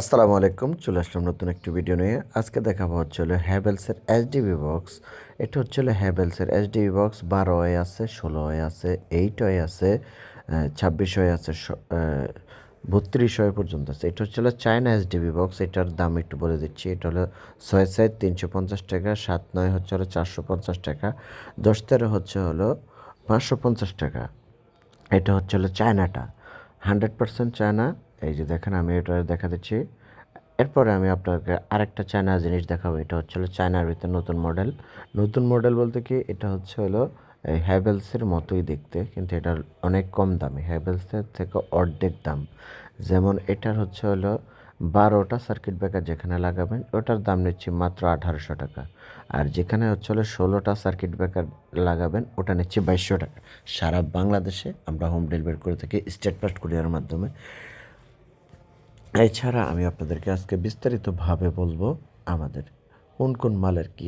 আসসালামু আলাইকুম, চলে আসলাম নতুন একটি ভিডিও নিয়ে। আজকে দেখাবো হচ্ছে হলো হ্যাভেলসের এইচডিবি বক্স। এটা হচ্ছে হলো হ্যাভেলসের এইচডিবি বক্স। 12 আছে, 16 আছে, 8 আছে, 26 আছে, 32 পর্যন্ত আছে। এটা হচ্ছে হলো চায়না এইচডিবি বক্স। এটার দাম একটু বলে দিচ্ছি। এটা হলো 6 350 টাকা, 7 হচ্ছে হলো 450 টাকা, 10 হচ্ছে হলো 550 টাকা। এটা হচ্ছে হলো চায়নাটা, 100% চায়না। এই যে দেখেন, আমি এটা দেখা দিচ্ছি। এরপরে আমি আপনাকে আরেকটা চায়না জিনিস দেখাবো। এটা হচ্ছে হলো চায়নার ভিতরে নতুন মডেল। নতুন মডেল বলতে কি, এটা হচ্ছে হলো এই হ্যাভেলসের মতোই দেখতে, কিন্তু এটার অনেক কম দামি, হ্যাভেলসের থেকে অর্ধেক দাম। যেমন এটার হচ্ছে হলো 12টা সার্কিট ব্রেকার যেখানে লাগাবেন ওটার দাম নিচ্ছি মাত্র 1800 টাকা। আর যেখানে হচ্ছে হলো 16টা সার্কিট ব্রেকার লাগাবেন ওটা নিচ্ছি 2200 টাকা। সারা বাংলাদেশে আমরা হোম ডেলিভারি করে থাকি স্টেট ফাস্ট কুরিয়ারের মাধ্যমে। এছাড়া আমি আপনাদেরকে আজকে বিস্তারিতভাবে বলবো আমাদের কোন কোন মালের কী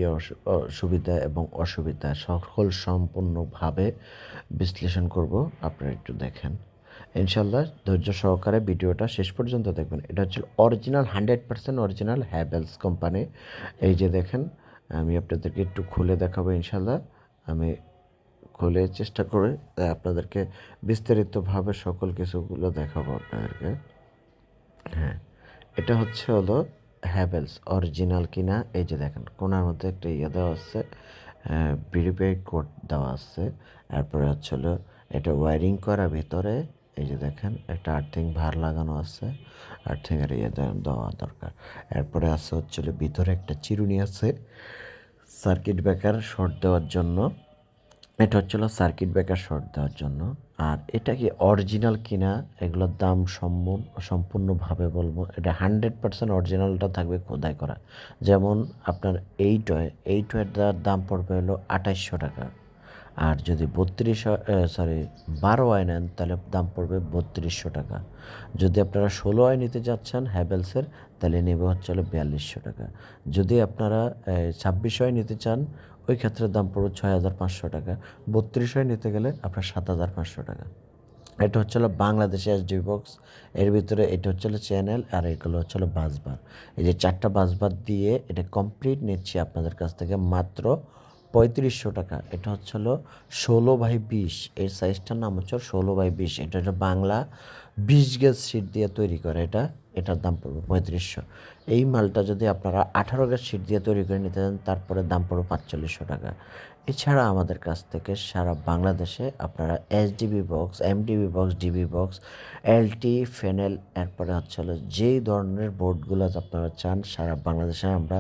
সুবিধা এবং অসুবিধা সকল সম্পূর্ণভাবে বিশ্লেষণ করব। আপনারা একটু দেখেন, ইনশাল্লাহ ধৈর্য সহকারে ভিডিওটা শেষ পর্যন্ত দেখবেন। এটা হচ্ছে অরিজিনাল, 100% অরিজিনাল হ্যাভেলস কোম্পানি। এই যে দেখেন, আমি আপনাদেরকে একটু খুলে দেখাবো ইনশাল্লাহ। আমি খুলে চেষ্টা করে আপনাদেরকে বিস্তারিতভাবে সকল কিছুগুলো দেখাবো আপনাদেরকে। হ্যাঁ, এটা হচ্ছে হলো হ্যাভেলস অরিজিনাল কিনা। এই যে দেখেন, কোনার মধ্যে একটা ইয়ে দেওয়া আছে, ভেরিফাইড কোড দেওয়া আছে। তারপরে হচ্ছে হলো এটা ওয়ারিং করা ভিতরে। এই যে দেখেন, একটা আর্থিং ভার লাগানো আছে, আর্থিংয়ের ইয়ে দেওয়া দরকার। এরপরে আছে হচ্ছে হলো ভিতরে একটা চিরুনি আছে সার্কিট ব্রেকার শর্ট দেওয়ার জন্য। এটা হচ্ছিল সার্কিট ব্রেকার শর্ট দেওয়ার জন্য। আর এটা কি অরিজিনাল কিনা এগুলোর দাম সম্পূর্ণভাবে বলবো। এটা 100% অরিজিনালটা থাকবে খোদাই করা। যেমন আপনার এই টয়ের দাম পড়বে হলো 2800 টাকা। আর যদি 12 নেন তাহলে দাম পড়বে 3200 টাকা। যদি আপনারা 16 নিতে যাচ্ছেন হ্যাভেলসের, তাহলে নেবে হচ্ছে হলো 4200 টাকা। যদি আপনারা 26 নিতে চান, ওই ক্ষেত্রে দাম পড়বে 6500 টাকা। 32 নিতে গেলে আপনার 7500 টাকা। এটা হচ্ছে হলো বাংলাদেশে এইচডি বক্স। এর ভিতরে এটা হচ্ছে হলো চ্যানেল, আর এগুলো হচ্ছে হলো বাসবার। এই যে 4টা বাসবার দিয়ে এটা কমপ্লিট নিচ্ছি আপনাদের কাছ থেকে মাত্র 3500 টাকা। এটা হচ্ছে হলো 16x20, এর সাইজটার নাম হচ্ছে 16x20। এটা হচ্ছে বাংলা 20 গেজ শিট দিয়ে তৈরি করে এটা। এটার দাম পড়বে 3500। এই মালটা যদি আপনারা 18 গেজ শিট দিয়ে তৈরি করে নিতে চান, তারপরে দাম পড়বে 4500 টাকা। এছাড়া আমাদের কাছ থেকে সারা বাংলাদেশে আপনারা HDB box, MDB box, DB box, LT, fennel, এরপরে হচ্ছে হলো যেই ধরনের বোর্ডগুলো আপনারা চান সারা বাংলাদেশে আমরা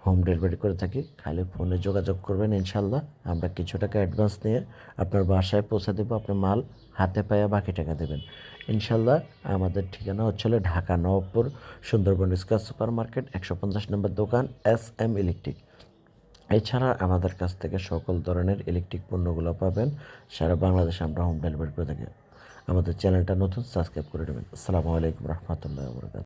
হোম ডেলিভারি করে থাকি। খালি ফোনে যোগাযোগ করবেন, ইনশাল্লাহ আমরা কিছু টাকা অ্যাডভান্স নিয়ে আপনার বাসায় পৌঁছে দেবো। আপনার মাল হাতে পায়ে বাকি টাকা দেবেন ইনশাল্লাহ। আমাদের ঠিকানা হচ্ছে হলো Dhaka Nawabpur, Sundarban square super market, 150 নম্বর দোকান, SM ইলেকট্রিক। এছাড়া আমাদের কাছ থেকে সকল ধরনের ইলেকট্রিক পণ্যগুলো পাবেন। সারা বাংলাদেশে আমরা হোম ডেলিভারি করে থাকি। আমাদের চ্যানেলটা নতুন, সাবস্ক্রাইব করে দেবেন। আসসালামু আলাইকুম রহমতুল্লাহ বরকাত।